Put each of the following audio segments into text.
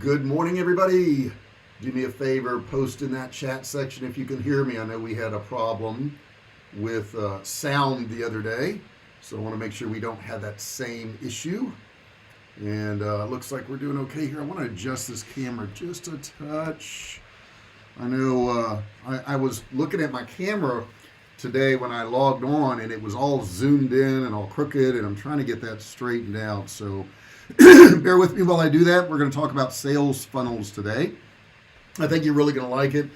Good morning, everybody. Do me a favor, post in that chat section if you can hear me. I know we had a problem with sound the other day, so I want to make sure we don't have that same issue. And looks like we're doing okay here. I want to adjust this camera just a touch. I know I was looking at my camera today when I logged on, and it was all zoomed in and all crooked, and I'm trying to get that straightened out. So bear with me while I do that. We're going to talk about sales funnels today. I think you're really going to like it.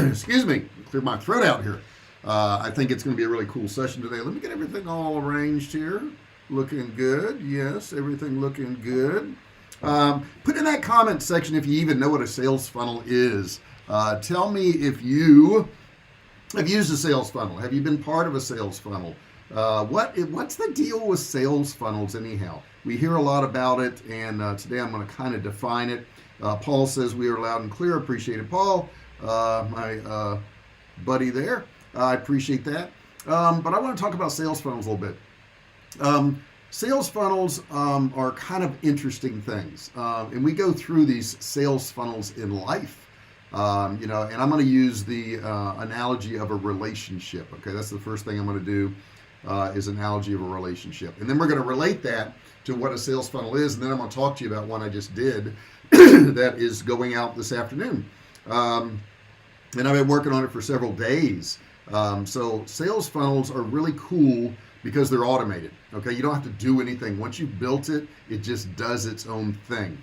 Excuse me, clear my throat out here. I think it's going to be a really cool session today. Let me get everything all arranged here. Looking good. Yes, everything looking good. Put in that comment section if you even know what a sales funnel is. Tell me if you have used a sales funnel. Have you been part of a sales funnel? What's the deal with sales funnels anyhow? We hear a lot about it, and today I'm going to kind of define it. Paul says we are loud and clear. Appreciate it, Paul, my buddy there. I appreciate that. But I want to talk about sales funnels a little bit. Sales funnels are kind of interesting things, and we go through these sales funnels in life. And I'm going to use the analogy of a relationship. Okay, that's the first thing I'm going to do is analogy of a relationship, and then we're going to relate that to what a sales funnel is, and then I'm going to talk to you about one I just did that is going out this afternoon. And I've been working on it for several days. So sales funnels are really cool because they're automated. Okay, you don't have to do anything. Once you've built it, it just does its own thing.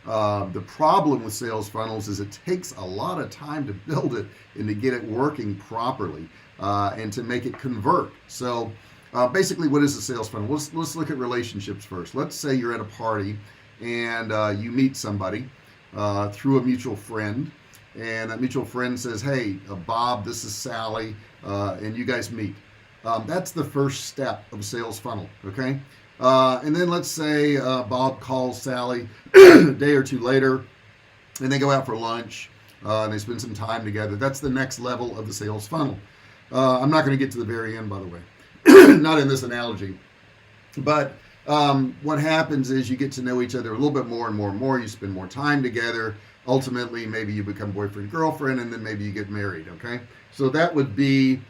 The problem with sales funnels is it takes a lot of time to build it and to get it working properly and to make it convert. So basically, what is a sales funnel? Let's look at relationships first. Let's say you're at a party and you meet somebody through a mutual friend, and that mutual friend says, hey, Bob, this is Sally, and you guys meet. That's the first step of a sales funnel, okay? And then let's say Bob calls Sally a day or two later, and they go out for lunch, and they spend some time together. That's the next level of the sales funnel. I'm not going to get to the very end, by the way, not in this analogy. But what happens is you get to know each other a little bit more and more and more. You spend more time together. Ultimately, maybe you become boyfriend, girlfriend, and then maybe you get married, okay? So that would be...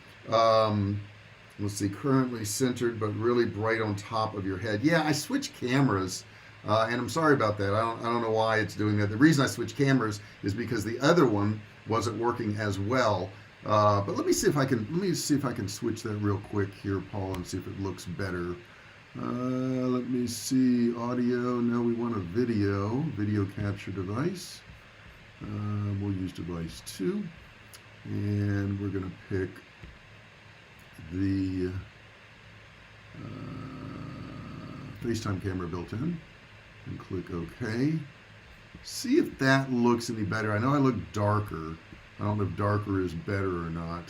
let's see, currently centered but really bright on top of your head. Yeah, I switched cameras, and I'm sorry about that. I don't know why it's doing that. The reason I switched cameras is because the other one wasn't working as well. But let me see if I can switch that real quick here, Paul, and see if it looks better. Let me see, audio. No, we want a video capture device. We'll use device 2, and we're going to pick the FaceTime camera built in and click OK. See if that looks any better. I know I look darker. I don't know if darker is better or not,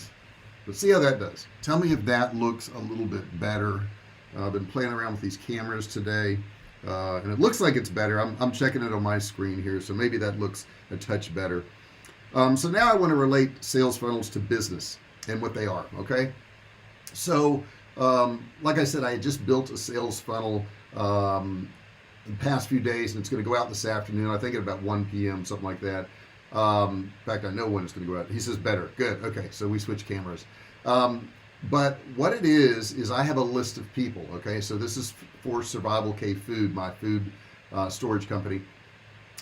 but see how that does. Tell me if that looks a little bit better. I've been playing around with these cameras today, and it looks like it's better. I'm checking it on my screen here, so maybe that looks a touch better. So now I want to relate sales funnels to business and what they are, okay? So, like I said, I had just built a sales funnel in the past few days, and it's going to go out this afternoon. I think at about 1 p.m., something like that. In fact, I know when it's going to go out. He says better. Good. Okay, so we switch cameras. But what it is I have a list of people, okay? So this is for Survivalcave Food, my food storage company.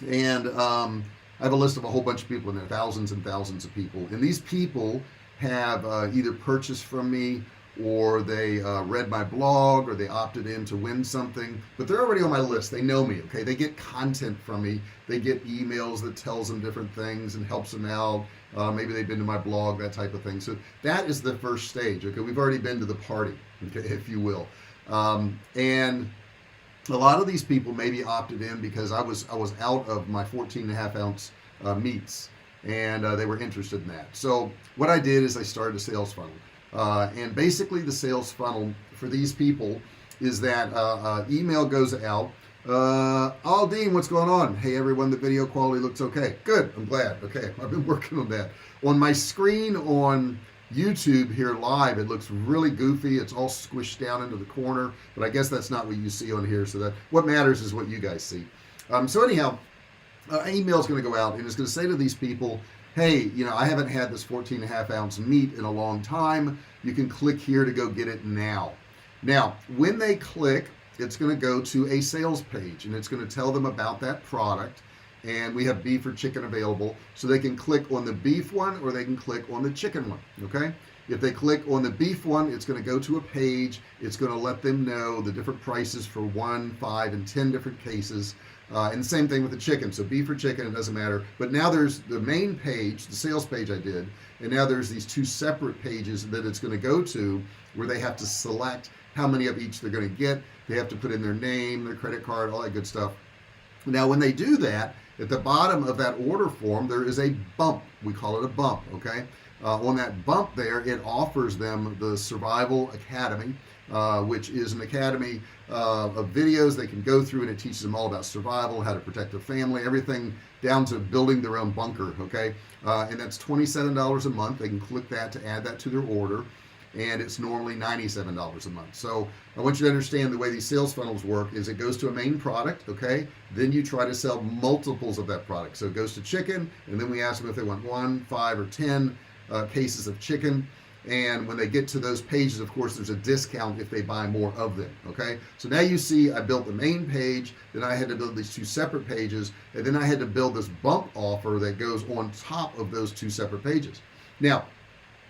And I have a list of a whole bunch of people in there, thousands and thousands of people. And these people have either purchased from me, or they read my blog, or they opted in to win something, but they're already on my list. They know me, okay? They get content from me. They get emails that tells them different things and helps them out. Maybe they've been to my blog, that type of thing. So that is the first stage, okay? We've already been to the party, okay, if you will. And a lot of these people maybe opted in because I was out of my 14.5 ounce meats, and they were interested in that. So what I did is I started a sales funnel. And basically the sales funnel for these people is that email goes out. Dean, what's going on? Hey everyone, the video quality looks okay. Good, I'm glad. Okay, I've been working on that. On my screen on YouTube here live, it looks really goofy. It's all squished down into the corner, but I guess that's not what you see on here. So that what matters is what you guys see. So anyhow, email is going to go out and it's going to say to these people, hey, I haven't had this 14.5 ounce meat in a long time. You can click here to go get it now. Now, when they click, it's going to go to a sales page and it's going to tell them about that product. And we have beef or chicken available, so they can click on the beef one or they can click on the chicken one. Okay, if they click on the beef one, it's going to go to a page. It's going to let them know the different prices for 1, 5, and 10 different cases, and the same thing with the chicken. So beef or chicken, it doesn't matter. But now there's the main page, the sales page I did, and now there's these 2 separate pages that it's going to go to where they have to select how many of each they're going to get. They have to put in their name, their credit card, all that good stuff. Now when they do that, at the bottom of that order form, there is a bump. We call it a bump, okay? On that bump there, it offers them the Survival Academy, which is an academy of videos they can go through, and it teaches them all about survival, how to protect their family, everything down to building their own bunker, okay? And that's $27 a month. They can click that to add that to their order, and it's normally $97 a month. So I want you to understand the way these sales funnels work is it goes to a main product, okay? Then you try to sell multiples of that product. So it goes to chicken, and then we ask them if they want 1, 5, or 10 cases of chicken. And when they get to those pages, of course, there's a discount if they buy more of them, okay? So now you see I built the main page, then I had to build these 2 separate pages, and then I had to build this bump offer that goes on top of those 2 separate pages. Now,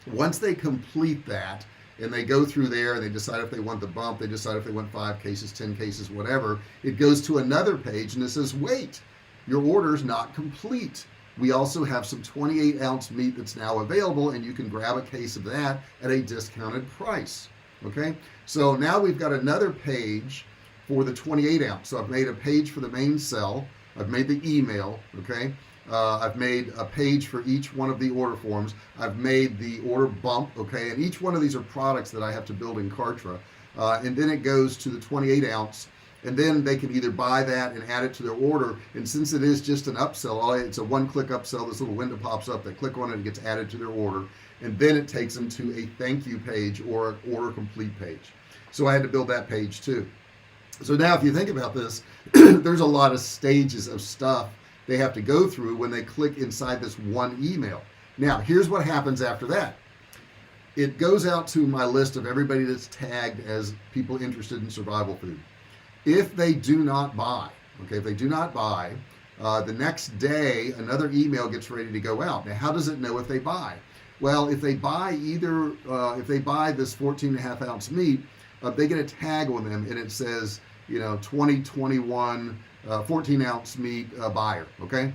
once they complete that and they go through there and they decide if they want the bump, they decide if they want 5 cases, 10 cases, whatever, it goes to another page and it says, wait, your order's not complete. We also have some 28-ounce meat that's now available, and you can grab a case of that at a discounted price. Okay, so now we've got another page for the 28-ounce. So I've made a page for the main cell. I've made the email. Okay, I've made a page for each one of the order forms. I've made the order bump. Okay, and each one of these are products that I have to build in Kartra. And then it goes to the 28-ounce. And then they can either buy that and add it to their order. And since it is just an upsell, it's a one-click upsell, this little window pops up, they click on it, and it gets added to their order. And then it takes them to a thank you page or an order complete page. So I had to build that page too. So now if you think about this, there's a lot of stages of stuff they have to go through when they click inside this one email. Now, here's what happens after that. It goes out to my list of everybody that's tagged as people interested in survival food. If they do not buy, okay, if they do not buy, the next day another email gets ready to go out. Now, how does it know if they buy? Well, if they buy if they buy this 14.5-ounce meat, they get a tag on them and it says, 2021 14-ounce meat buyer, okay?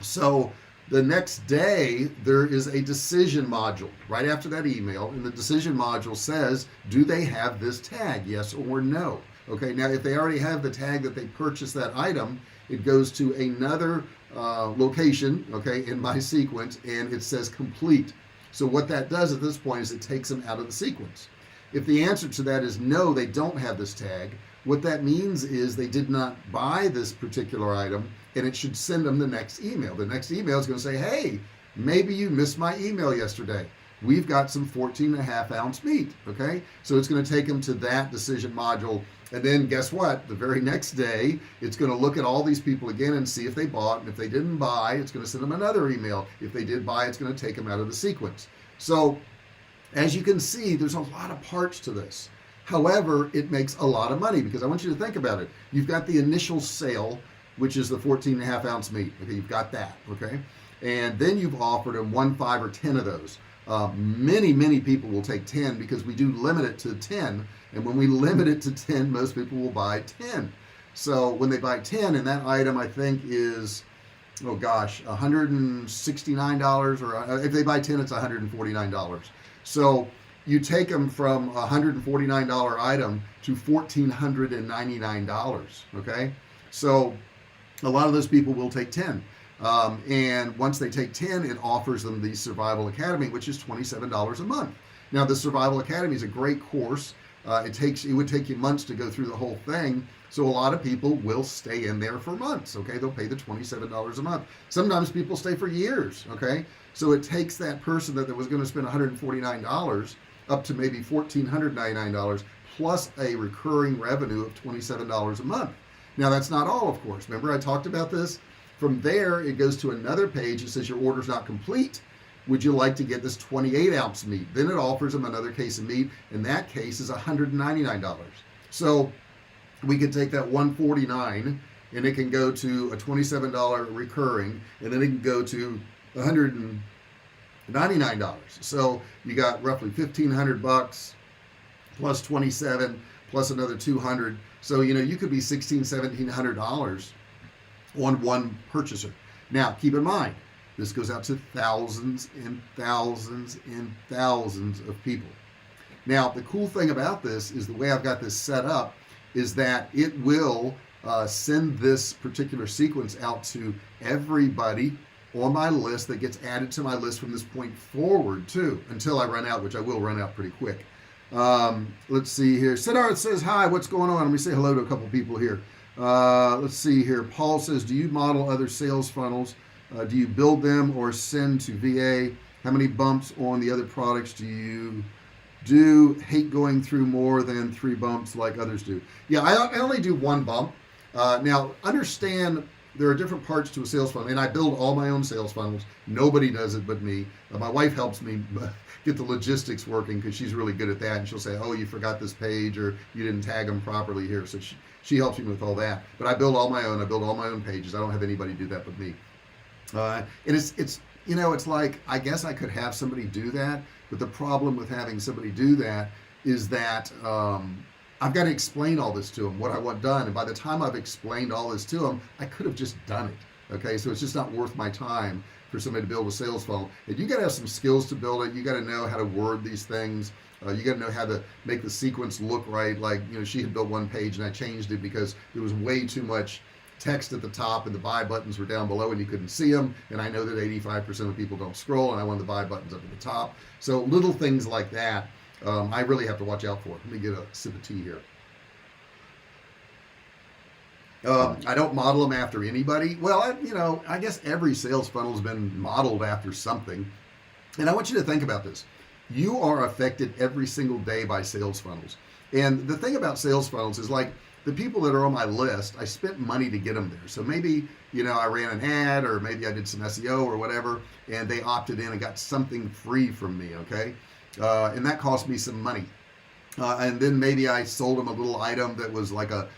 So the next day there is a decision module right after that email, and the decision module says, do they have this tag, yes or no? Okay, now if they already have the tag that they purchased that item, it goes to another location, okay, in my sequence, and it says complete. So what that does at this point is it takes them out of the sequence. If the answer to that is no, they don't have this tag, what that means is they did not buy this particular item, and it should send them the next email. The next email is going to say, hey, maybe you missed my email yesterday. We've got some 14.5-ounce meat, okay? So it's going to take them to that decision module. And then guess what? The very next day, it's going to look at all these people again and see if they bought. And if they didn't buy, it's going to send them another email. If they did buy, it's going to take them out of the sequence. So as you can see, there's a lot of parts to this. However, it makes a lot of money because I want you to think about it. You've got the initial sale, which is the 14.5-ounce meat. Okay, you've got that, okay? And then you've offered them 1, 5, or 10 of those. Many people will take 10 because we do limit it to 10. And when we limit it to 10, most people will buy 10. So when they buy 10, and that item I think is, $169, or if they buy 10, it's $149. So you take them from a $149 item to $1,499, okay? So a lot of those people will take 10. And once they take 10, it offers them the Survival Academy, which is $27 a month. Now, the Survival Academy is a great course. It would take you months to go through the whole thing. So a lot of people will stay in there for months. Okay, they'll pay the $27 a month. Sometimes people stay for years. Okay, so it takes that person that was going to spend $149 up to maybe $1,499 plus a recurring revenue of $27 a month. Now, that's not all, of course. Remember, I talked about this. From there, it goes to another page that says your order's not complete. Would you like to get this 28-ounce meat? Then it offers them another case of meat. In that case is $199. So we could take that $149 and it can go to a $27 recurring, and then it can go to $199. So you got roughly $1,500 plus 27 plus another 200. So you could be $1,700 on one purchaser. Now keep in mind, this goes out to thousands and thousands and thousands of people. Now the cool thing about this is the way I've got this set up is that it will send this particular sequence out to everybody on my list that gets added to my list from this point forward too, until I run out, which I will run out pretty quick. Let's see here. Siddharth says, hi, what's going on? Let me say hello to a couple people here. Let's see here. Paul says, do you model other sales funnels? Do you build them or send to VA? How many bumps on the other products do you do? Hate going through more than 3 bumps like others do. Yeah, I only do 1 bump. Now understand there are different parts to a sales funnel, and I build all my own sales funnels. Nobody does it but me. My wife helps me get the logistics working because she's really good at that, and she'll say, oh, you forgot this page, or you didn't tag them properly here. So she helps me with all that. But I build all my own. I build all my own pages. I don't have anybody do that but me. And it's like, I guess I could have somebody do that, but the problem with having somebody do that is that I've got to explain all this to them, what I want done, and by the time I've explained all this to them, I could have just done it. Okay, so it's just not worth my time for somebody to build a sales funnel. And you got to have some skills to build it. You got to know how to word these things. You got to know how to make the sequence look right. Like, she had built one page and I changed it because there was way too much text at the top and the buy buttons were down below and you couldn't see them. And I know that 85% of people don't scroll, and I want the buy buttons up at the top. So little things like that, I really have to watch out for. Let me get a sip of tea here. I don't model them after anybody. Well, I guess every sales funnel has been modeled after something. And I want you to think about this. You are affected every single day by sales funnels. And the thing about sales funnels is, like, the people that are on my list, I spent money to get them there. So maybe, I ran an ad, or maybe I did some SEO or whatever, and they opted in and got something free from me, okay? And that cost me some money. And then maybe I sold them a little item that was like a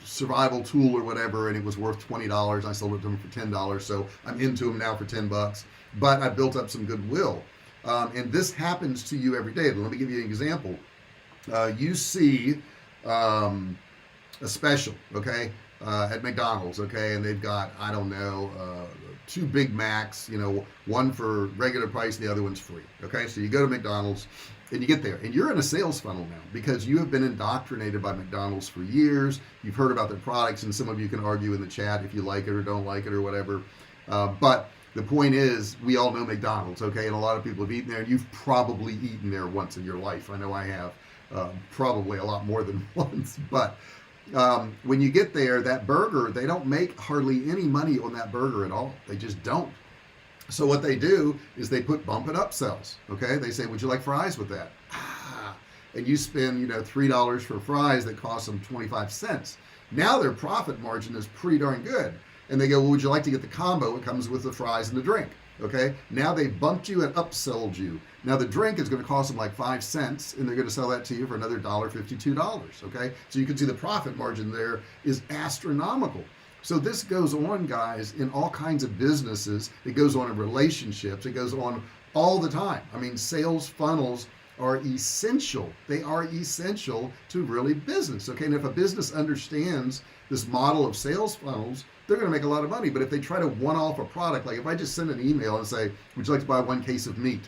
survival tool or whatever, and it was worth $20. I sold it to them for $10. So I'm into them now for $10, but I built up some goodwill. And this happens to you every day. Let me give you an example. You see a special, okay, at McDonald's, okay, and they've got, I don't know, 2 Big Macs, one for regular price, the other one's free. Okay, so you go to McDonald's and you get there, and you're in a sales funnel now because you have been indoctrinated by McDonald's for years. You've heard about their products, and some of you can argue in the chat if you like it or don't like it or whatever. But the point is, we all know McDonald's, okay, and a lot of people have eaten there, and you've probably eaten there once in your life. I know I have, probably a lot more than once. But when you get there, that burger, they don't make hardly any money on that burger at all. They just don't. So what they do is they put bump and upsells. Okay, they say, would you like fries with that? And you spend $3 for fries that cost them 25 cents. Now their profit margin is pretty darn good. And they go, well, would you like to get the combo? It comes with the fries and the drink. Okay, now they bumped you and upsold you. Now the drink is going to cost them like 5 cents, and they're going to sell that to you for another $1.52. Okay, so you can see the profit margin there is astronomical. So this goes on, guys, in all kinds of businesses. It goes on in relationships. It goes on all the time. I mean, sales funnels are essential. They are essential to really business. Okay, and if a business understands this model of sales funnels, they're going to make a lot of money. But if they try to one-off a product, like if I just send an email and say, would you like to buy 1 case of meat?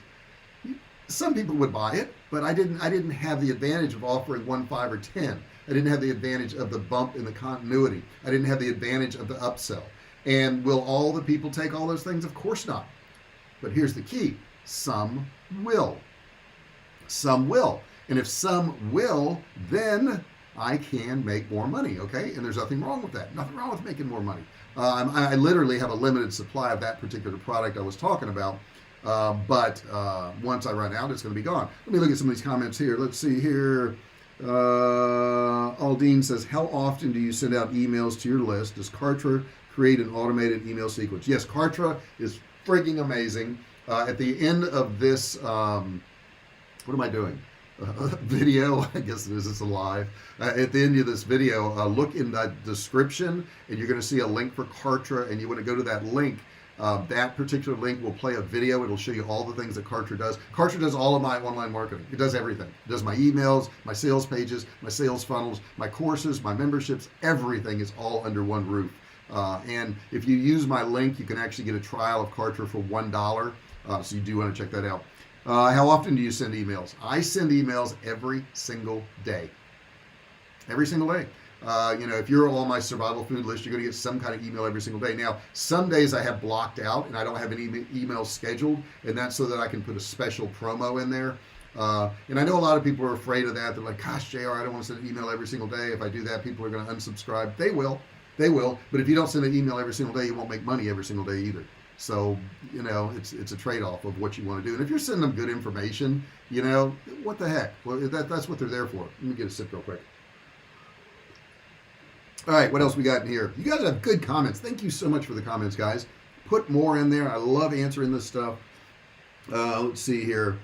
Some people would buy it, but I didn't have the advantage of offering 1, 5, or 10. I didn't have the advantage of the bump in the continuity. I didn't have the advantage of the upsell. And will all the people take all those things? Of course not. But here's the key. Some will. Some will. And if some will, then I can make more money, okay? And there's nothing wrong with that. Nothing wrong with making more money. I literally have a limited supply of that particular product I was talking about. But once I run out, it's going to be gone. Let me look at some of these comments here. Let's see here. Aldine says, how often do you send out emails to your list? Does Kartra create an automated email sequence? Yes, Kartra is freaking amazing. At the end of this, what am I doing? Video, I guess it is, it's a live. At the end of this video, look in the description and you're going to see a link for Kartra, and you want to go to that link. That particular link will play a video. It'll show you all the things that Kartra does. Kartra does all of my online marketing. It does everything. It does my emails, my sales pages, my sales funnels, my courses, my memberships. Everything is all under one roof. And if you use my link, you can actually get a trial of Kartra for $1. So you do want to check that out. How often do you send emails? I send emails every single day. Every single day. If you're on my survival food list, you're going to get some kind of email every single day. Now, some days I have blocked out and I don't have any emails scheduled, and that's so that I can put a special promo in there. And I know a lot of people are afraid of that. They're like, gosh, JR, I don't want to send an email every single day. If I do that, people are going to unsubscribe. They will. But if you don't send an email every single day, you won't make money every single day either. So, it's a trade-off of what you want to do. And if you're sending them good information, what the heck? Well, that's what they're there for. Let me get a sip real quick. All right, what else we got in here? You guys have good comments. Thank you so much for the comments, guys. Put more in there. I love answering this stuff. Let's see here.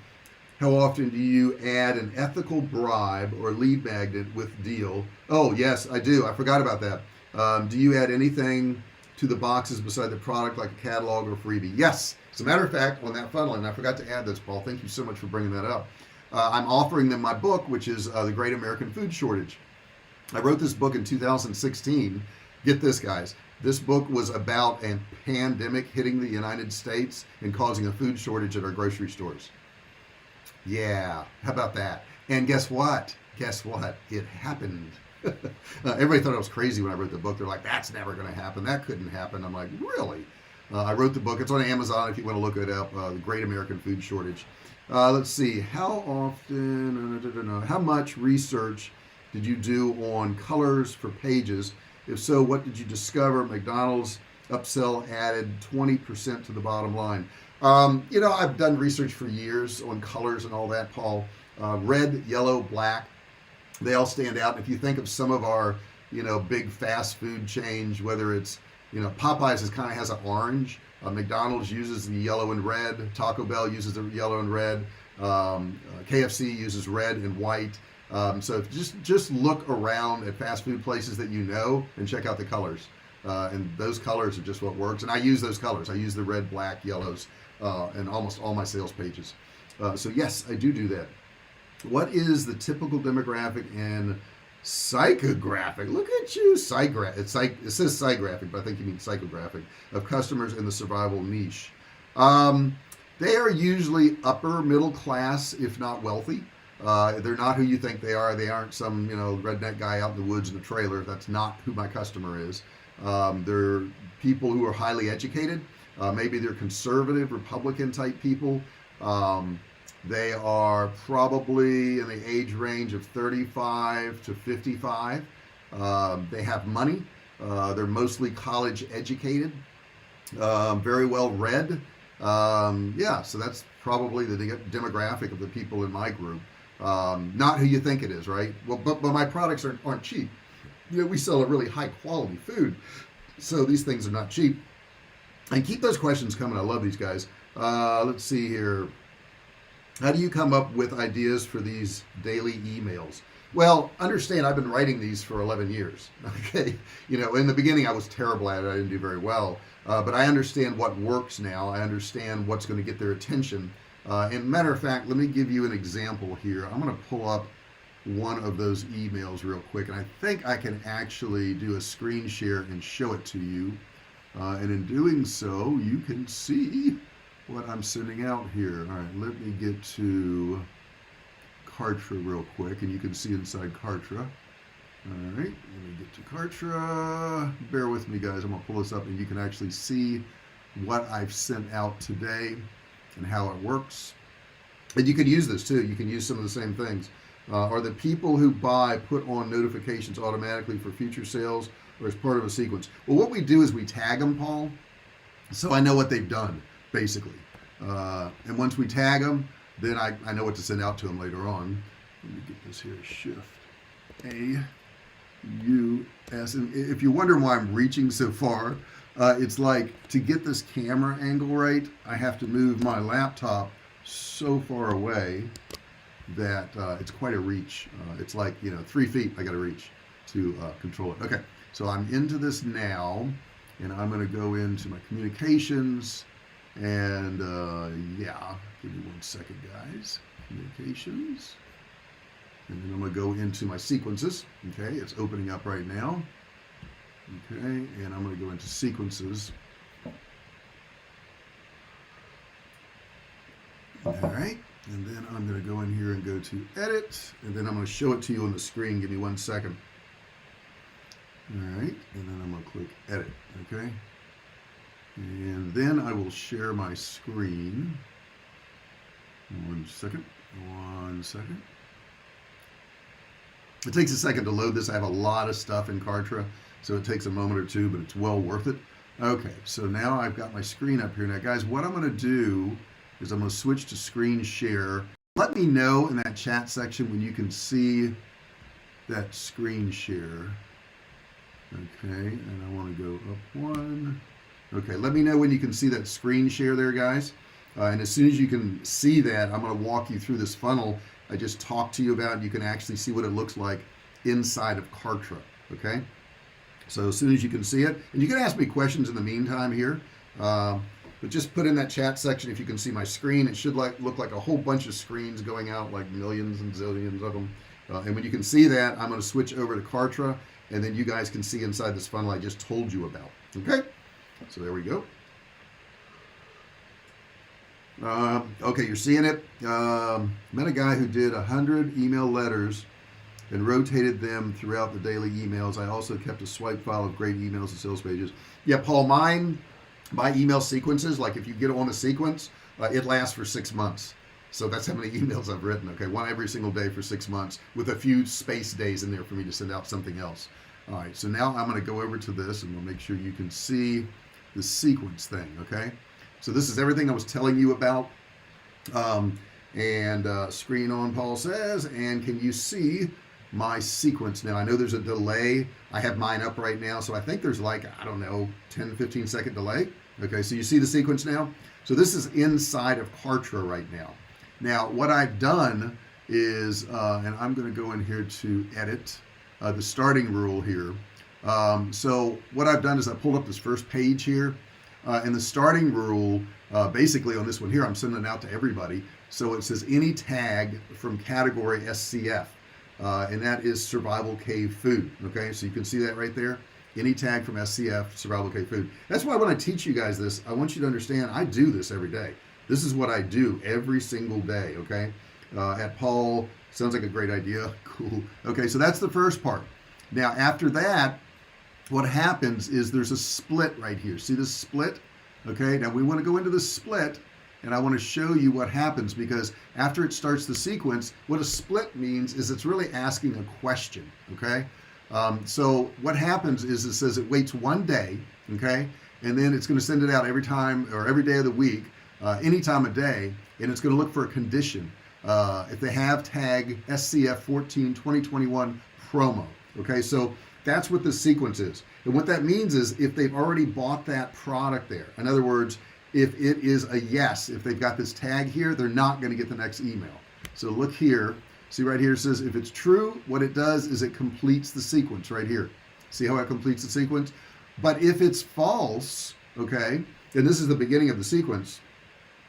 How often do you add an ethical bribe or lead magnet with deal? Oh, yes, I do. I forgot about that. Do you add anything to the boxes beside the product, like a catalog or freebie? Yes. As a matter of fact, on that funnel, and I forgot to add this, Paul, thank you so much for bringing that up. I'm offering them my book, which is The Great American Food Shortage. I wrote this book in 2016. Get this, guys. This book was about a pandemic hitting the United States and causing a food shortage at our grocery stores. Yeah, how about that? And guess what? It happened. Everybody thought I was crazy when I wrote the book. They're like, that's never going to happen. That couldn't happen. I'm like, really? I wrote the book. It's on Amazon if you want to look it up. The Great American Food Shortage. Let's see. How often, how much research did you do on colors for pages? If so, what did you discover? McDonald's upsell added 20% to the bottom line. I've done research for years on colors and all that, Paul. Red, yellow, black. They all stand out. If you think of some of our, big fast food chains, whether it's, Popeyes kind of has an orange. McDonald's uses the yellow and red. Taco Bell uses the yellow and red. KFC uses red and white. So just look around at fast food places that and check out the colors. And those colors are just what works. And I use those colors. I use the red, black, yellows in almost all my sales pages. So yes, I do that. What is the typical demographic and psychographic? Look at you, it says psychographic, but I think you mean psychographic of customers in the survival niche. They are usually upper middle class, if not wealthy. They're not who you think they are. They aren't some redneck guy out in the woods in a trailer. That's not who my customer is. They're people who are highly educated. Maybe they're conservative Republican type people. They are probably in the age range of 35 to 55. They have money. They're mostly college educated, very well read. So that's probably the demographic of the people in my group. Not who you think it is, right? Well, but my products aren't cheap. We sell a really high quality food, so these things are not cheap. And keep those questions coming. I love these guys. Let's see here. How do you come up with ideas for these daily emails? Well, understand I've been writing these for 11 years. Okay. In the beginning I was terrible at it. I didn't do very well. But I understand what works now. I understand what's going to get their attention. And matter of fact, let me give you an example here. I'm going to pull up one of those emails real quick. And I think I can actually do a screen share and show it to you. And in doing so, you can see what I'm sending out here. All right, let me get to Kartra real quick, and you can see inside Kartra. All right, let me get to Kartra. Bear with me, guys. I'm going to pull this up, and you can actually see what I've sent out today and how it works. And you could use this too. You can use some of the same things. Are the people who buy put on notifications automatically for future sales or as part of a sequence? Well, what we do is we tag them, Paul, so I know what they've done, basically. And once we tag them, then I know what to send out to them later on. Let me get this here, shift. U-S. And if you're wondering why I'm reaching so far, it's like to get this camera angle right, I have to move my laptop so far away that it's quite a reach. It's like, 3 feet I got to reach to control it. Okay, so I'm into this now, and I'm going to go into my communications, and yeah, give me 1 second, guys. Communications, and then I'm going to go into my sequences. Okay, it's opening up right now. Okay, and I'm going to go into sequences. All right, and then I'm going to go in here and go to edit, and then I'm going to show it to you on the screen. Give me 1 second. All right, and then I'm going to click edit. Okay, and then I will share my screen. 1 second. 1 second. It takes a second to load this. I have a lot of stuff in Kartra, so it takes a moment or two, but it's well worth it. Okay, so now I've got my screen up here. Now, guys, what I'm going to do is I'm going to switch to screen share. Let me know in that chat section when you can see that screen share. Okay, and I want to go up 1. Okay, let me know when you can see that screen share there, guys. And as soon as you can see that, I'm going to walk you through this funnel I just talked to you about. You can actually see what it looks like inside of Kartra. Okay, so as soon as you can see it, and you can ask me questions in the meantime here, but just put in that chat section if you can see my screen. It should look like a whole bunch of screens going out, like millions and zillions of them. And when you can see that, I'm going to switch over to Kartra, and then you guys can see inside this funnel I just told you about. Okay, so there we go. Okay, you're seeing it. Met a guy who did 100 email letters and rotated them throughout the daily emails. I also kept a swipe file of great emails and sales pages. Yeah, Paul, my email sequences, like if you get on a sequence, it lasts for 6 months. So that's how many emails I've written. Okay, one every single day for 6 months with a few space days in there for me to send out something else. All right, so now I'm going to go over to this, and we'll make sure you can see the sequence thing. Okay. So this is everything I was telling you about. Screen on, Paul says, and can you see my sequence now? I know there's a delay. I have mine up right now, so I think there's like, I don't know, 10, 15 second delay. Okay, so you see the sequence now? So this is inside of Kartra right now. Now, what I've done is, and I'm going to go in here to edit the starting rule here. So what I've done is I pulled up this first page here. And the starting rule, basically on this one here, I'm sending it out to everybody. So it says any tag from category SCF, and that is Survivalcave food. Okay, so you can see that right there. Any tag from SCF, Survivalcave food. That's why when I teach you guys this, I want you to understand I do this every day. This is what I do every single day. Okay, at Paul, sounds like a great idea. Cool. Okay, so that's the first part. Now after that, what happens is there's a split right here. See this split? Okay, now we want to go into the split, and I want to show you what happens, because after it starts the sequence, what a split means is it's really asking a question. Okay, so what happens is it says it waits 1 day, okay, and then it's going to send it out every time or every day of the week, any time of day, and it's going to look for a condition. If they have tag SCF 14 2021 promo. Okay, so that's what the sequence is. And what that means is if they've already bought that product there, in other words, if it is a yes, if they've got this tag here, they're not going to get the next email. So look here, see right here, it says if it's true, what it does is it completes the sequence right here. See how it completes the sequence? But if it's false, okay, and this is the beginning of the sequence,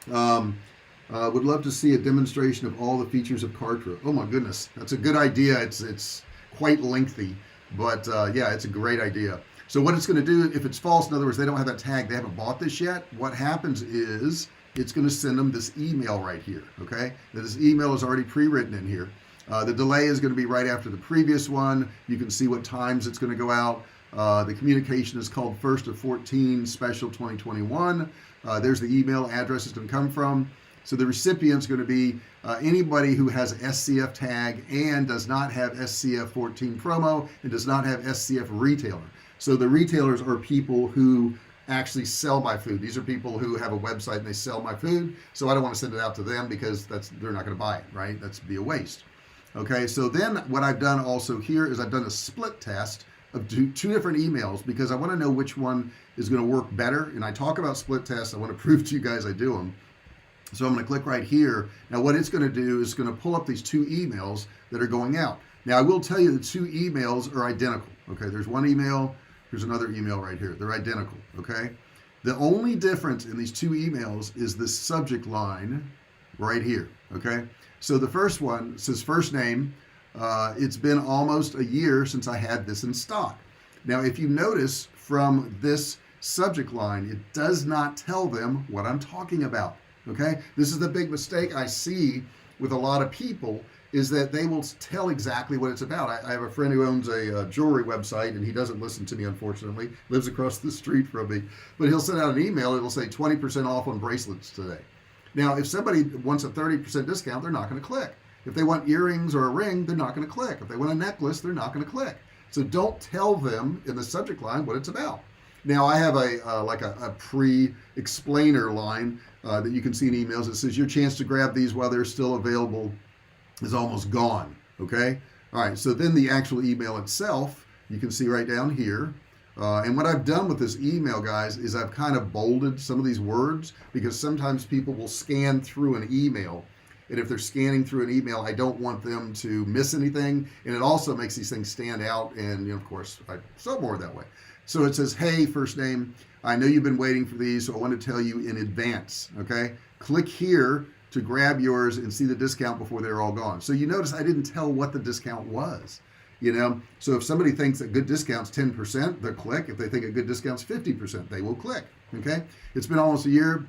would love to see a demonstration of all the features of Kartra. Oh my goodness, that's a good idea. It's quite lengthy. But yeah, it's a great idea. So what it's going to do, if it's false, in other words, they don't have that tag, they haven't bought this yet, what happens is it's going to send them this email right here. Okay, now this email is already pre-written in here. The delay is going to be right after the previous one. You can see what times it's going to go out. The communication is called 1st of 14 special 2021. There's the email address it's going to come from. So the recipient's going to be anybody who has SCF tag and does not have SCF 14 promo and does not have SCF retailer. So the retailers are people who actually sell my food. These are people who have a website and they sell my food. So I don't want to send it out to them because they're not going to buy it, right? That's be a waste. Okay, so then what I've done also here is I've done a split test of two different emails because I want to know which one is going to work better. And I talk about split tests. I want to prove to you guys I do them. So I'm going to click right here. Now what it's going to do is going to pull up these two emails that are going out. Now I will tell you the two emails are identical. Okay, there's one email, here's another email right here. They're identical. Okay, the only difference in these two emails is the subject line right here. Okay, so the first one says first name. It's been almost a year since I had this in stock. Now if you notice from this subject line, it does not tell them what I'm talking about. Okay, this is the big mistake I see with a lot of people, is that they will tell exactly what it's about. I have a friend who owns a jewelry website, and he doesn't listen to me, unfortunately, lives across the street from me, but he'll send out an email. It'll say 20% off on bracelets today. Now if somebody wants a 30% discount, they're not going to click. If they want earrings or a ring, they're not going to click. If they want a necklace, they're not going to click. So don't tell them in the subject line what it's about. Now I have a pre-explainer line that you can see in emails. It says your chance to grab these while they're still available is almost gone. Okay, all right, so then the actual email itself you can see right down here, and what I've done with this email, guys, is I've kind of bolded some of these words because sometimes people will scan through an email, and if they're scanning through an email, I don't want them to miss anything, and it also makes these things stand out, and of course I sell more that way. So it says, hey, first name, I know you've been waiting for these, so I want to tell you in advance. Okay, click here to grab yours and see the discount before they're all gone. So you notice I didn't tell what the discount was, so if somebody thinks that good discount's 10%, they'll click. If they think a good discount's 50%, they will click. Okay, it's been almost a year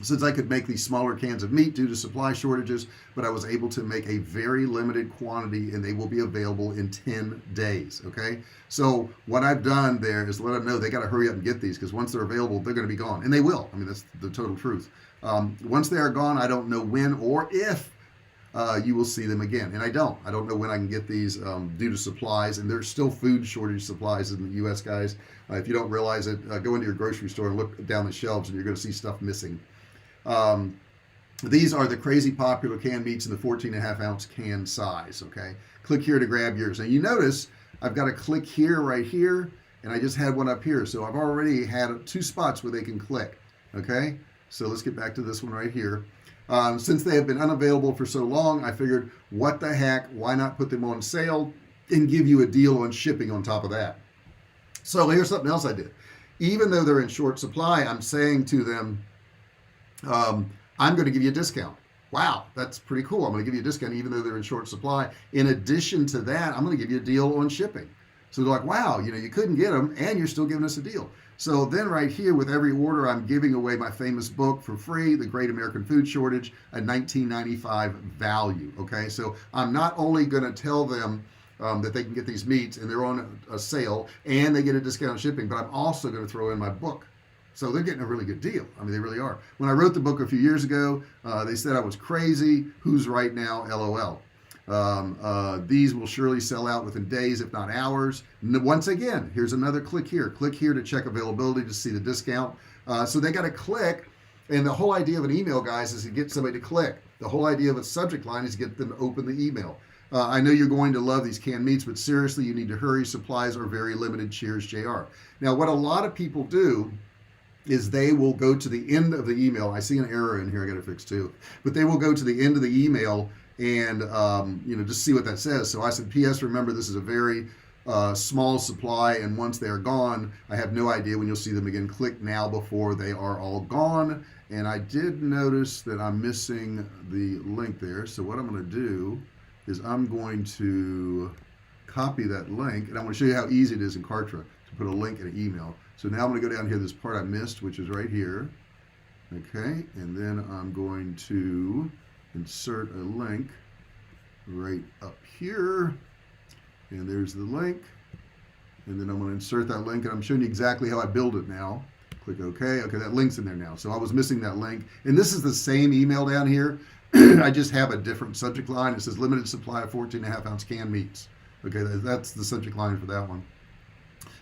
since I could make these smaller cans of meat due to supply shortages, but I was able to make a very limited quantity, and they will be available in 10 days. Okay, so what I've done there is let them know they got to hurry up and get these, because once they're available, they're going to be gone, and they will. I mean, that's the total truth. Once they are gone, I don't know when or if you will see them again, and I don't know when I can get these due to supplies, and there's still food shortage supplies in the US, guys. If you don't realize it, go into your grocery store and look down the shelves, and you're going to see stuff missing. These are the crazy popular canned meats in the 14.5 ounce can size. Okay, click here to grab yours. Now you notice I've got a click here right here, and I just had one up here, so I've already had two spots where they can click. Okay, so let's get back to this one right here. Since they have been unavailable for so long, I figured, what the heck, why not put them on sale and give you a deal on shipping on top of that? So here's something else I did. Even though they're in short supply, I'm saying to them, I'm going to give you a discount. Wow, that's pretty cool. I'm going to give you a discount even though they're in short supply. In addition to that, I'm going to give you a deal on shipping. So they're like, wow, you couldn't get them and you're still giving us a deal. So then right here, with every order, I'm giving away my famous book for free, The Great American Food Shortage, a $19.95 value. Okay, so I'm not only going to tell them that they can get these meats and they're on a sale and they get a discount on shipping, but I'm also going to throw in my book. So they're getting a really good deal. I mean, they really are. When I wrote the book a few years ago, they said I was crazy. Who's right now? LOL. These will surely sell out within days, if not hours. Once again, here's another click here. Click here to check availability to see the discount. So they got to click. And the whole idea of an email, guys, is to get somebody to click. The whole idea of a subject line is to get them to open the email. I know you're going to love these canned meats, but seriously, you need to hurry. Supplies are very limited. Cheers, JR. Now, what a lot of people do is they will go to the end of the email. I see an error in here I got to fix too, but they will go to the end of the email and just see what that says. So I said, PS, remember this is a very small supply, and once they're gone, I have no idea when you'll see them again. Click now before they are all gone. And I did notice that I'm missing the link there, so what I'm going to do is I'm going to copy that link, and I'm going to show you how easy it is in Kartra to put a link in an email. So now I'm going to go down here, this part I missed, which is right here. Okay, and then I'm going to insert a link right up here, and there's the link, and then I'm going to insert that link, and I'm showing you exactly how I build it now. Click OK. Okay, that link's in there now. So I was missing that link, and this is the same email down here. I just have a different subject line. It says limited supply of 14.5 ounce canned meats. Okay, that's the subject line for that one.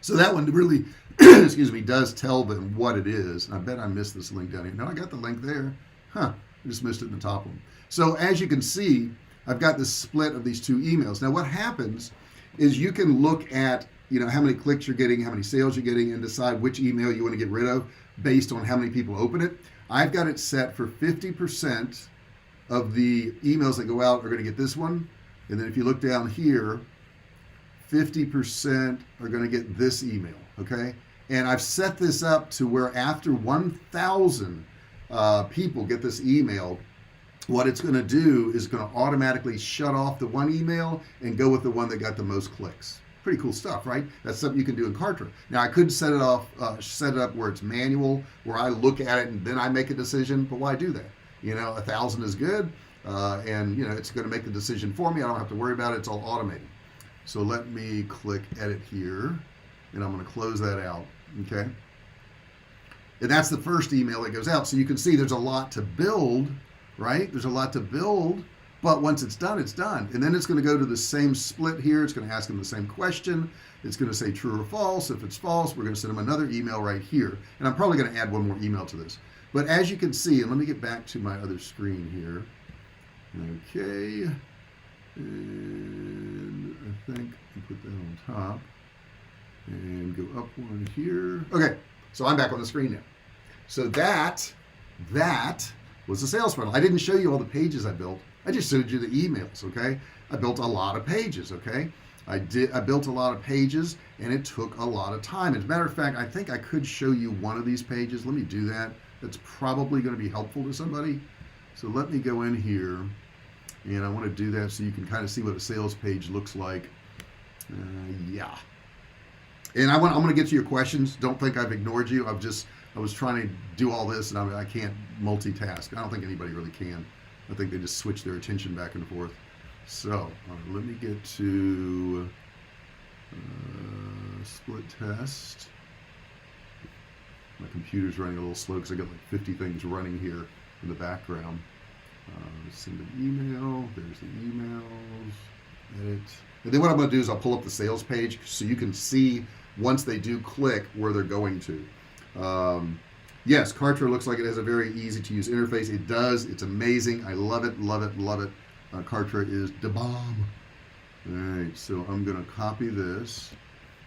So that one really excuse me, does tell them what it is. And I bet I missed this link down here. No, I got the link there. I just missed it in the top one. So as you can see, I've got this split of these 2 emails. Now what happens is you can look at, how many clicks you're getting, how many sales you're getting, and decide which email you want to get rid of based on how many people open it. I've got it set for 50% of the emails that go out are going to get this one. And then if you look down here, 50% are going to get this email, okay? And I've set this up to where after 1,000 people get this email, what it's going to do is going to automatically shut off the one email and go with the one that got the most clicks. Pretty cool stuff, right? That's something you can do in Kartra. Now I could set it up where it's manual, where I look at it and then I make a decision, but why do that? 1,000 is good, and it's going to make the decision for me. I don't have to worry about it. It's all automated. So let me click edit here, and I'm going to close that out, okay? And that's the first email that goes out. So you can see there's a lot to build, right? There's a lot to build, but once it's done, it's done. And then it's going to go to the same split here. It's going to ask them the same question. It's going to say true or false. If it's false, we're going to send them another email right here. And I'm probably going to add one more email to this. But as you can see, and let me get back to my other screen here. Okay. And I think I put that on top and go up one here. Okay, so I'm back on the screen now. So that was the sales funnel. I didn't show you all the pages I built. I just showed you the emails, okay? I built a lot of pages, okay? I built a lot of pages, and it took a lot of time. As a matter of fact, I think I could show you one of these pages. Let me do that. That's probably going to be helpful to somebody. So let me go in here, and I want to do that so you can kind of see what a sales page looks like. Yeah. And I'm going to get to your questions. Don't think I've ignored you. I was trying to do all this, and I can't multitask. I don't think anybody really can. I think they just switch their attention back and forth. So let me get to split test. My computer's running a little slow because I got like 50 things running here in the background. Send an email. There's the emails. Edit. And then what I'm going to do is I'll pull up the sales page so you can see once they do click where they're going to. Yes, Kartra looks like it has a very easy to use interface. It does. It's amazing. I love it, love it, love it. Kartra is the bomb. All right, so I'm going to copy this,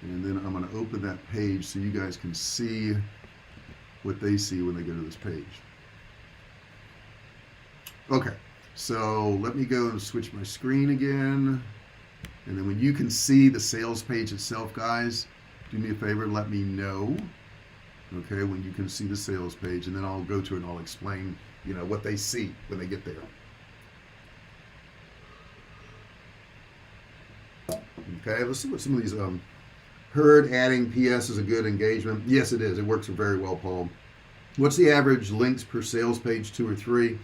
and then I'm going to open that page so you guys can see what they see when they go to this page. Okay, so let me go and switch my screen again. And then when you can see the sales page itself, guys, do me a favor, let me know. Okay, when you can see the sales page, and then I'll go to it and I'll explain, what they see when they get there. Okay, let's see what some of these heard adding PS is a good engagement. Yes, it is. It works very well, Paul. What's the average links per sales page, 2 or 3?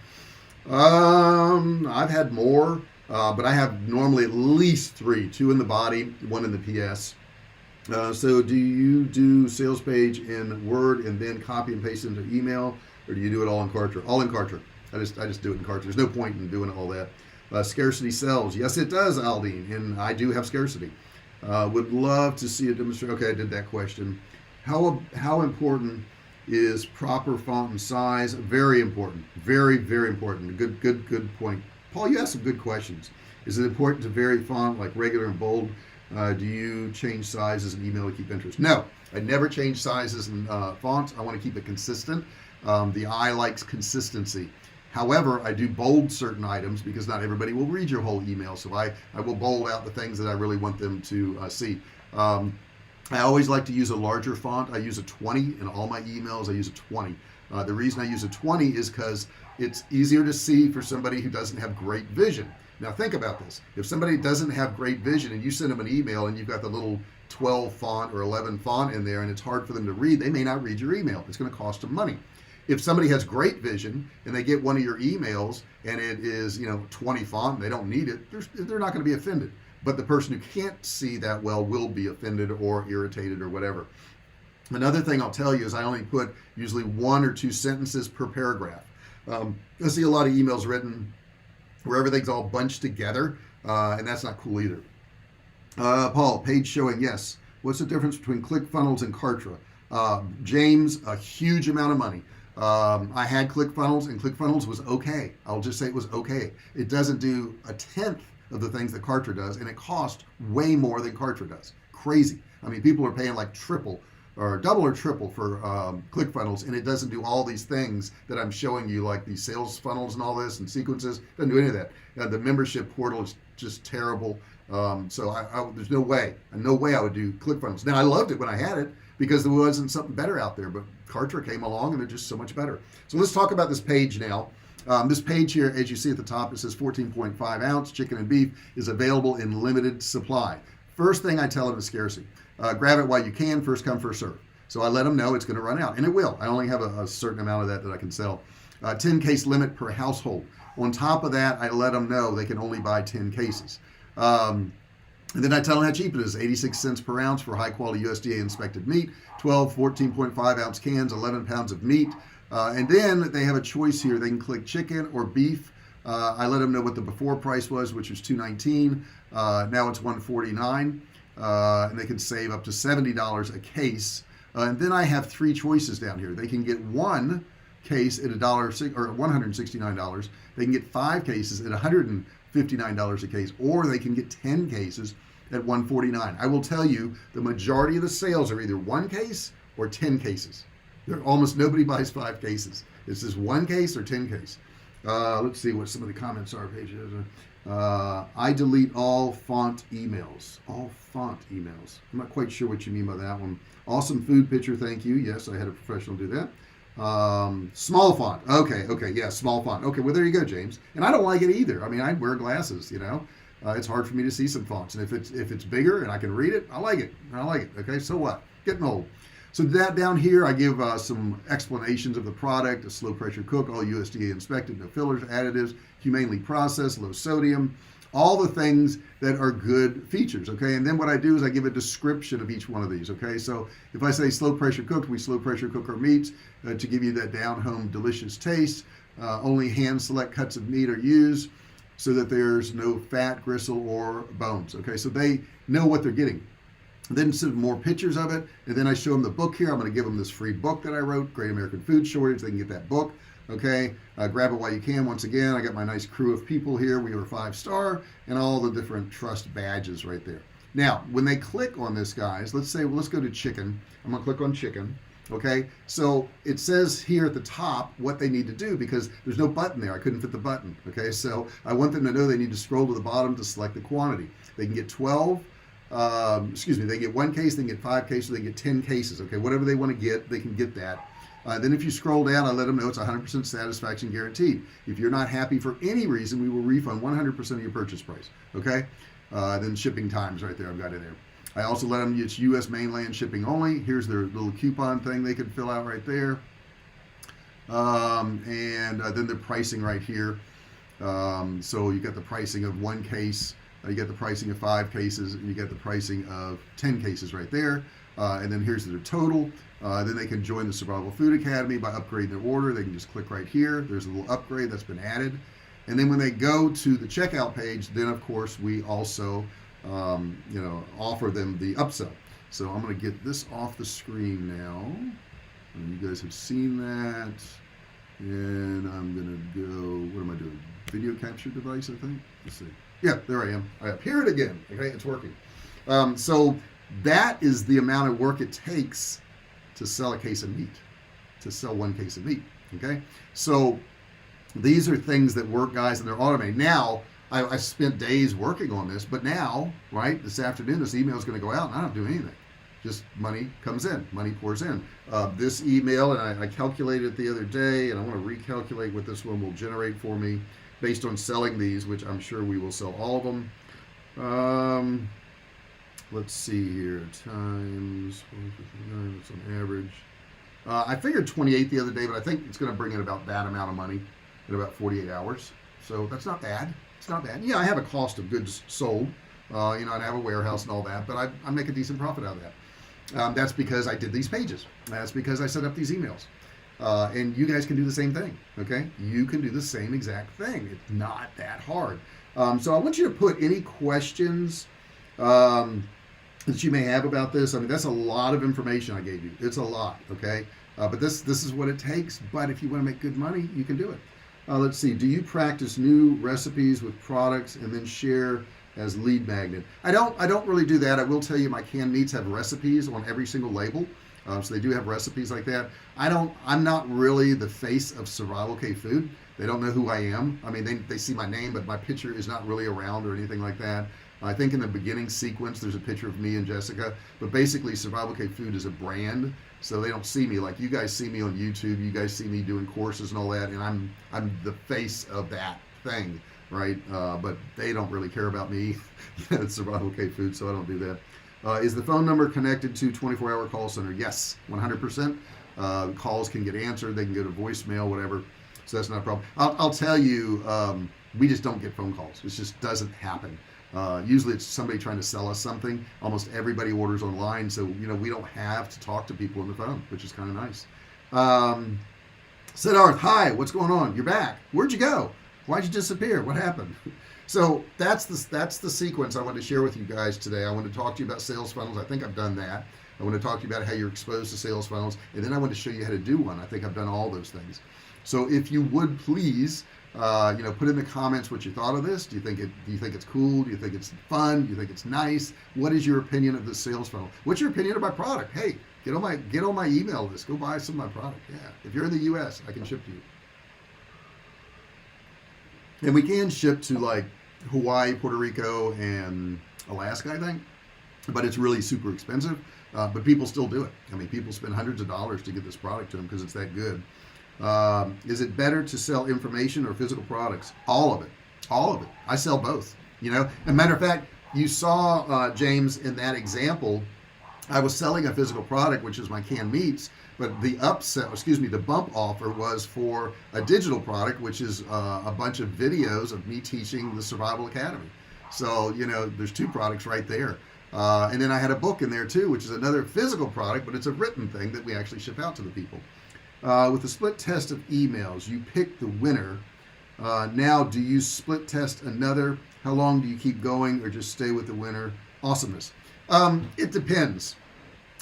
I've had more, but I have normally at least 3, 2 in the body, 1 in the PS. So do you do sales page in Word and then copy and paste into email, or do you do it all in Kartra? All in Kartra. I just do it in Kartra. There's no point in doing all that. Scarcity sells. Yes, it does, Aldine, and I do have scarcity. Would love to see a demonstration. Okay, I did that question. How important is proper font and size? Very important. Very, very important. Good point. Paul, you asked some good questions. Is it important to vary font like regular and bold? Do you change sizes in email to keep interest? No, I never change sizes in fonts. I want to keep it consistent. The eye likes consistency. However, I do bold certain items because not everybody will read your whole email. So I will bold out the things that I really want them to see. I always like to use a larger font. I use a 20 in all my emails. I use a 20. The reason I use a 20 is because it's easier to see for somebody who doesn't have great vision. Now think about this. If somebody doesn't have great vision and you send them an email and you've got the little 12 font or 11 font in there and it's hard for them to read, they may not read your email. It's going to cost them money. If somebody has great vision and they get one of your emails and it is 20 font and they don't need it, they're not going to be offended. But the person who can't see that well will be offended or irritated or whatever. Another thing I'll tell you is I only put usually 1 or 2 sentences per paragraph. I see a lot of emails written where everything's all bunched together, and that's not cool either. Paul, page showing, yes. What's the difference between ClickFunnels and Kartra? James, a huge amount of money. I had ClickFunnels, and ClickFunnels was okay. I'll just say it was okay. It doesn't do a tenth of the things that Kartra does, and it costs way more than Kartra does. Crazy. I mean, people are paying like triple or double or triple for ClickFunnels, and it doesn't do all these things that I'm showing you, like these sales funnels and all this and sequences. It doesn't do any of that. The membership portal is just terrible. So there's no way I would do ClickFunnels. Now, I loved it when I had it because there wasn't something better out there, but Kartra came along and they're just so much better. So let's talk about this page now. This page here, as you see at the top, it says 14.5 ounce chicken and beef is available in limited supply. First thing I tell them is scarcity. Grab it while you can, first come, first serve. So I let them know it's going to run out, and it will. I only have a certain amount of that I can sell. 10 case limit per household. On top of that, I let them know they can only buy 10 cases. And then I tell them how cheap it is. 86 cents per ounce for high quality USDA inspected meat, 12 14.5 ounce cans, 11 pounds of meat. And then they have a choice here. They can click chicken or beef. I let them know what the before price was, which was $2.19. Now it's $1.49. And they can save up to $70 a case. And then I have three choices down here. They can get one case at $169. They can get 5 cases at $159 a case, or they can get 10 cases at $149. I will tell you, the majority of the sales are either 1 case or 10 cases. Almost nobody buys 5 cases. It's just 1 case or 10 case. Let's see what some of the comments are. Pages. I delete all font emails. All font emails. I'm not quite sure what you mean by that one. Awesome food picture. Thank you. Yes, I had a professional do that. Small font. Okay. Yeah, small font. Okay, well, there you go, James. And I don't like it either. I mean, I wear glasses, you know. It's hard for me to see some fonts. And if it's bigger and I can read it, I like it. Okay, so what? Getting old. So that down here, I give some explanations of the product: a slow pressure cook, all USDA inspected, no fillers, additives, humanely processed, low sodium, all the things that are good features. Okay, and then what I do is I give a description of each one of these. Okay, so if I say slow pressure cooked, we slow pressure cook our meats to give you that down home delicious taste. Only hand select cuts of meat are used so that there's no fat, gristle, or bones. Okay, so they know what they're getting. Then some more pictures of it, and then I show them the book here. I'm going to give them this free book that I wrote, Great American Food Shortage. They can get that book. Okay, grab it while you can. Once again, I got my nice crew of people here. We were 5-star, and all the different trust badges right there. Now, when they click on this, guys, let's go to chicken. I'm going to click on chicken. Okay, so it says here at the top what they need to do because there's no button there. I couldn't fit the button. Okay, so I want them to know they need to scroll to the bottom to select the quantity. They can get 12. They get 1 case, they can get 5 cases, they can get 10 cases. Okay, whatever they want to get, they can get that. Then if you scroll down, I let them know it's 100% satisfaction guaranteed. If you're not happy for any reason, we will refund 100% of your purchase price. Okay, then shipping times right there, I've got it there. I also let them use U.S. mainland shipping only. Here's their little coupon thing they could fill out right there. And then the pricing right here. So you got the pricing of 1 case. You get the pricing of 5 cases, and you get the pricing of 10 cases right there. And then here's their total. Then they can join the Survival Food Academy by upgrading their order. They can just click right here. There's a little upgrade that's been added. And then when they go to the checkout page, then of course we also offer them the upsell. So I'm going to get this off the screen now. And you guys have seen that. And I'm going to go, what am I doing? Video capture device, I think. Let's see. Yeah, there I am. I appeared again. Okay, it's working. So that is the amount of work it takes to sell a case of meat, to sell 1 case of meat. Okay, so these are things that work, guys, and they're automated. Now, I spent days working on this, but now, right, this afternoon, this email is going to go out, and I don't do anything. Just money comes in, money pours in. This email, and I calculated it the other day, and I want to recalculate what this one will generate for me based on selling these, which I'm sure we will sell all of them. Let's see here, times, it's on average. I figured 28 the other day, but I think it's going to bring in about that amount of money in about 48 hours. So that's not bad. It's not bad. Yeah, I have a cost of goods sold, and I have a warehouse and all that, but I make a decent profit out of that. That's because I did these pages. That's because I set up these emails. And you guys can do the same thing, okay? You can do the same exact thing. It's not that hard. So I want you to put any questions that you may have about this. I mean, that's a lot of information I gave you. It's a lot, okay? But this is what it takes. But if you want to make good money, you can do it. Let's see. Do you practice new recipes with products and then share as lead magnet? I don't really do that. I will tell you, my canned meats have recipes on every single label. So they do have recipes like that. I'm not really the face of Survivalcave food. They don't know who I am. I mean, they see my name, but my picture is not really around or anything like that. I think in the beginning sequence, there's a picture of me and Jessica, but basically Survivalcave food is a brand. So they don't see me like you guys see me on YouTube. You guys see me doing courses and all that. And I'm the face of that thing, right? But they don't really care about me. It's Survivalcave food, so I don't do that. Is the phone number connected to 24-hour call center? Yes, 100%. Calls can get answered. They can go to voicemail, whatever. So that's not a problem. I'll tell you, we just don't get phone calls. It just doesn't happen. Usually it's somebody trying to sell us something. Almost everybody orders online, so we don't have to talk to people on the phone, which is kind of nice. Siddharth, hi, what's going on? You're back. Where'd you go? Why'd you disappear? What happened? So that's the sequence I wanted to share with you guys today. I want to talk to you about sales funnels. I think I've done that. I want to talk to you about how you're exposed to sales funnels, and then I want to show you how to do one. I think I've done all those things. So if you would please, put in the comments what you thought of this. Do you think it's cool? Do you think it's fun? Do you think it's nice? What is your opinion of the sales funnel? What's your opinion of my product? Hey, get on my email list. Go buy some of my product. Yeah, if you're in the U.S., I can ship to you, and we can ship to like Hawaii, Puerto Rico, and Alaska, I think, but it's really super expensive. But people still do it. I mean, people spend hundreds of dollars to get this product to them because it's that good. Is it better to sell information or physical products? All of it. I sell both. As a matter of fact, you saw James in that example. I was selling a physical product, which is my canned meats, but the bump offer was for a digital product, which is a bunch of videos of me teaching the Survival Academy. So there's two products right there. And then I had a book in there too, which is another physical product, but it's a written thing that we actually ship out to the people. With the split test of emails, you pick the winner. Now, do you split test another? How long do you keep going or just stay with the winner? Awesomeness. It depends.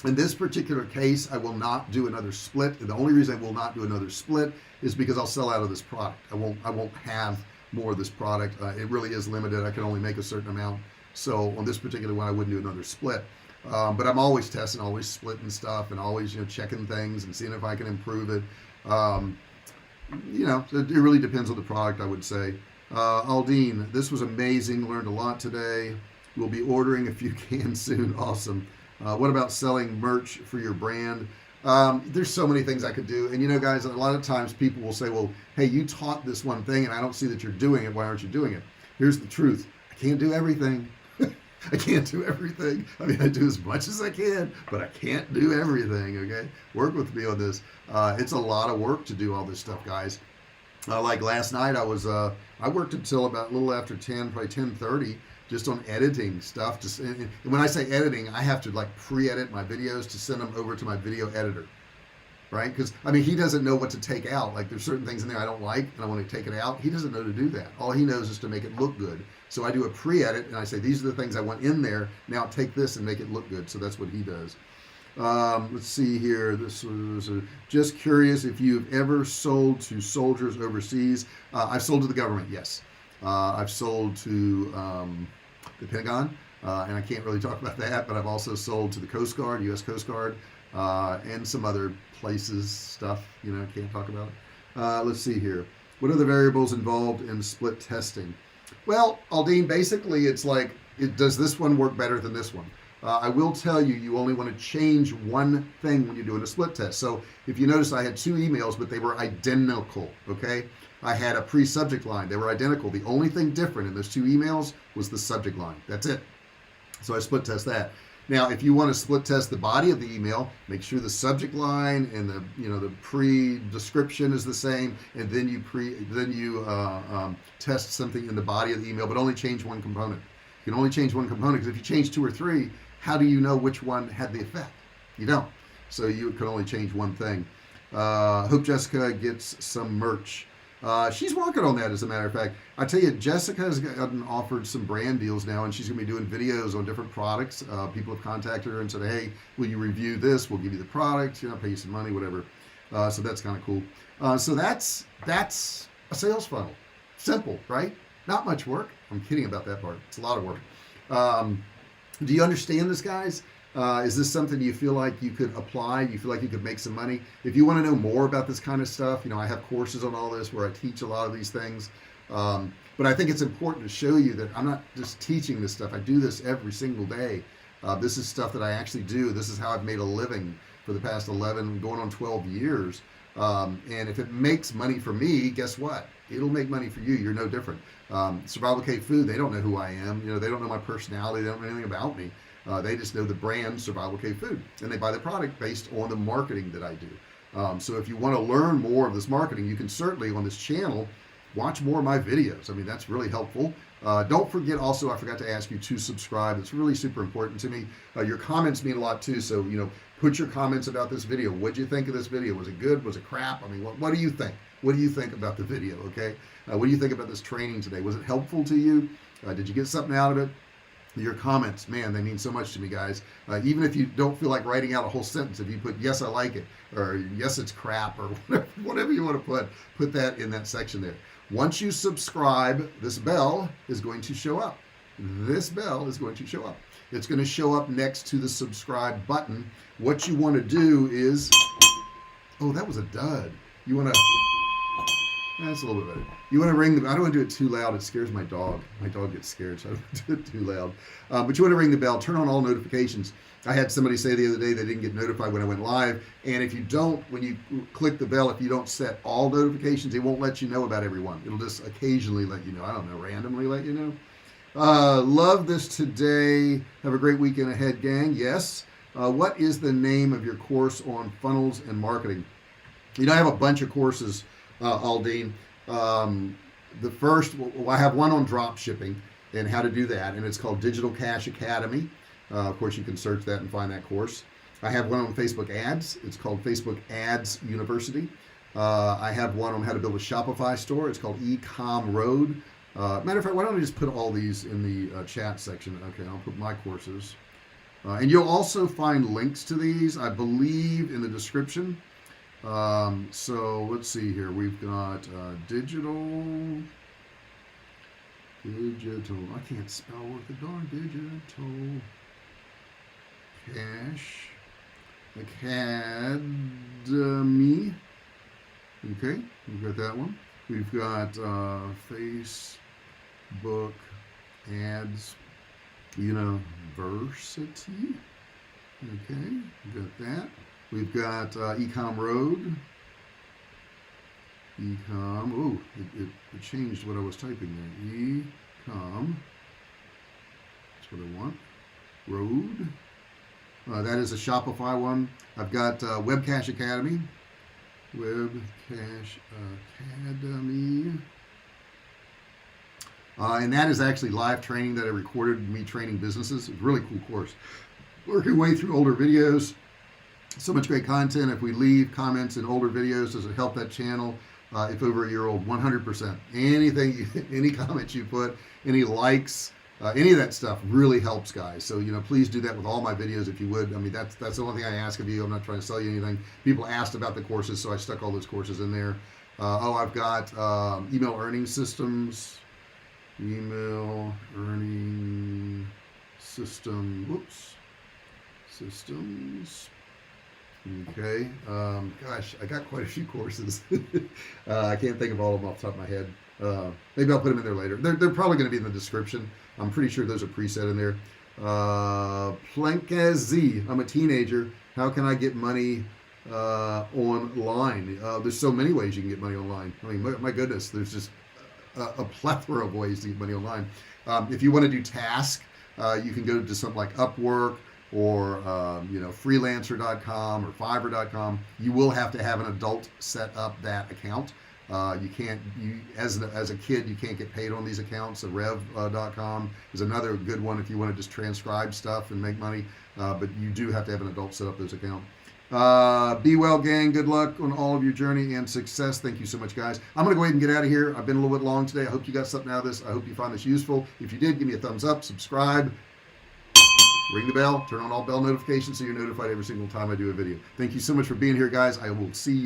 In this particular case, I will not do another split. The only reason I will not do another split is because I'll sell out of this product. I won't have more of this product. It really is limited. I can only make a certain amount. So on this particular one, I wouldn't do another split. But I'm always testing, always splitting stuff, and always checking things and seeing if I can improve it. It really depends on the product, I would say. Aldine, this was amazing. Learned a lot today. We'll be ordering a few cans soon. Awesome. What about selling merch for your brand? There's so many things I could do. And guys, a lot of times people will say, well, hey, you taught this one thing and I don't see that you're doing it. Why aren't you doing it? Here's the truth. I can't do everything. I can't do everything. I mean, I do as much as I can, but I can't do everything, okay? Work with me on this. It's a lot of work to do all this stuff, guys. Like last night, I worked until about a little after 10, probably 10:30, just on editing stuff. And when I say editing, I have to like pre-edit my videos to send them over to my video editor, right? Because, I mean, he doesn't know what to take out. Like there's certain things in there I don't like, and I want to take it out. He doesn't know to do that. All he knows is to make it look good. So I do a pre-edit, and I say, these are the things I want in there. Now take this and make it look good. So that's what he does. Let's see here. This was just curious if you've ever sold to soldiers overseas. I've sold to the government, yes. I've sold to the Pentagon, and I can't really talk about that, but I've also sold to the Coast Guard, U.S. Coast Guard, and some other places, stuff, can't talk about it. Let's see here. What are the variables involved in split testing? Well, Aldine, basically it's like, does this one work better than this one? I will tell you, you only want to change one thing when you're doing a split test. So if you notice, I had two emails, but they were identical, okay? I had a pre-subject line. They were identical. The only thing different in those two emails was the subject line. That's it. So I split test that. Now, if you want to split test the body of the email, make sure the subject line and the pre-description is the same, and then you test something in the body of the email, but only change one component. You can only change one component, because if you change two or three, how do you know which one had the effect? You don't. So you can only change one thing. Hope Jessica gets some merch. She's working on that, as a matter of fact. I tell you, Jessica has gotten offered some brand deals now, and she's going to be doing videos on different products. People have contacted her and said, hey, will you review this? We'll give you the product, pay you some money, whatever. So that's kind of cool. So that's a sales funnel. Simple, right? Not much work. I'm kidding about that part. It's a lot of work. Do you understand this, guys? Is this something you feel like you could apply? You feel like you could make some money? If you want to know more about this kind of stuff, I have courses on all this where I teach a lot of these things. But I think it's important to show you that I'm not just teaching this stuff. I do this every single day. This is stuff that I actually do. This is how I've made a living for the past 11, going on 12 years. And if it makes money for me, guess what? It'll make money for you. You're no different. Survivalcave Food, they don't know who I am. They don't know my personality. They don't know anything about me. They just know the brand Survivalcave Food, and they buy the product based on the marketing that I do. So if you want to learn more of this marketing, you can certainly on this channel watch more of my videos. That's really helpful. Don't forget also, I forgot to ask you to subscribe. It's really super important to me. Your comments mean a lot too. So, put your comments about this video. What did you think of this video? Was it good? Was it crap? What do you think? What do you think about the video? Okay. What do you think about this training today? Was it helpful to you? Did you get something out of it? Your comments, man, they mean so much to me, guys. Even if you don't feel like writing out a whole sentence, if you put yes I like it, or yes it's crap, or whatever you want to put that in that section there. Once you subscribe, this bell is going to show up. This bell is going to show up. It's going to show up next to the subscribe button. What you want to do is, oh, that was a dud. You want to, that's a little bit better. You want to ring the, I don't want to do it too loud. It scares my dog. My dog gets scared, so I don't do it too loud. But you want to ring the bell, turn on all notifications. I had somebody say the other day they didn't get notified when I went live. And if you don't, when you click the bell, if you don't set all notifications, it won't let you know about everyone. It'll just occasionally let you know. I don't know, randomly let you know. Love this today. Have a great weekend ahead, gang. Yes. What is the name of your course on funnels and marketing? I have a bunch of courses, Aldine. The first, I have one on drop shipping and how to do that, and it's called Digital Cash Academy. Of course, you can search that and find that course. I have one on Facebook ads. It's called Facebook Ads University. I have one on how to build a Shopify store. It's called Ecom Road. Matter of fact, why don't I just put all these in the chat section? Okay, I'll put my courses. And you'll also find links to these, I believe, in the description. So let's see here. We've got digital. I can't spell worth the darn digital cash academy. Okay, we've got that one. We've got Facebook ads university. Okay, we've got that. We've got Ecom Road. Ecom. Oh, it changed what I was typing there. Ecom. That's what I want. Road. That is a Shopify one. I've got Webcash Academy. Webcash Academy. And that is actually live training that I recorded, me training businesses. It's a really cool course. Working way through older videos. So much great content. If we leave comments in older videos, does it help that channel? If over a year old, 100%. Anything, any comments you put, any likes, any of that stuff really helps, guys. So, please do that with all my videos if you would. That's the only thing I ask of you. I'm not trying to sell you anything. People asked about the courses, so I stuck all those courses in there. I've got email earning systems. Email earning system. Whoops. Systems. Okay. Gosh, I got quite a few courses. I can't think of all of them off the top of my head. Maybe I'll put them in there later. They're probably going to be in the description. I'm pretty sure those are preset in there. Plankazi. I'm a teenager. How can I get money online? There's so many ways you can get money online. My goodness, there's just a plethora of ways to get money online. If you want to do tasks, you can go to something like Upwork, or freelancer.com or fiverr.com. You will have to have an adult set up that account. You can't, as a kid, you can't get paid on these accounts. So rev.com is another good one if you want to just transcribe stuff and make money, but you do have to have an adult set up those accounts. Be well, gang. Good luck on all of your journey and success. Thank you so much, guys. I'm going to go ahead and get out of here. I've been a little bit long today. I hope you got something out of this. I hope you found this useful. If you did, give me a thumbs up, subscribe, ring the bell, turn on all bell notifications so you're notified every single time I do a video. Thank you so much for being here, guys. I will see you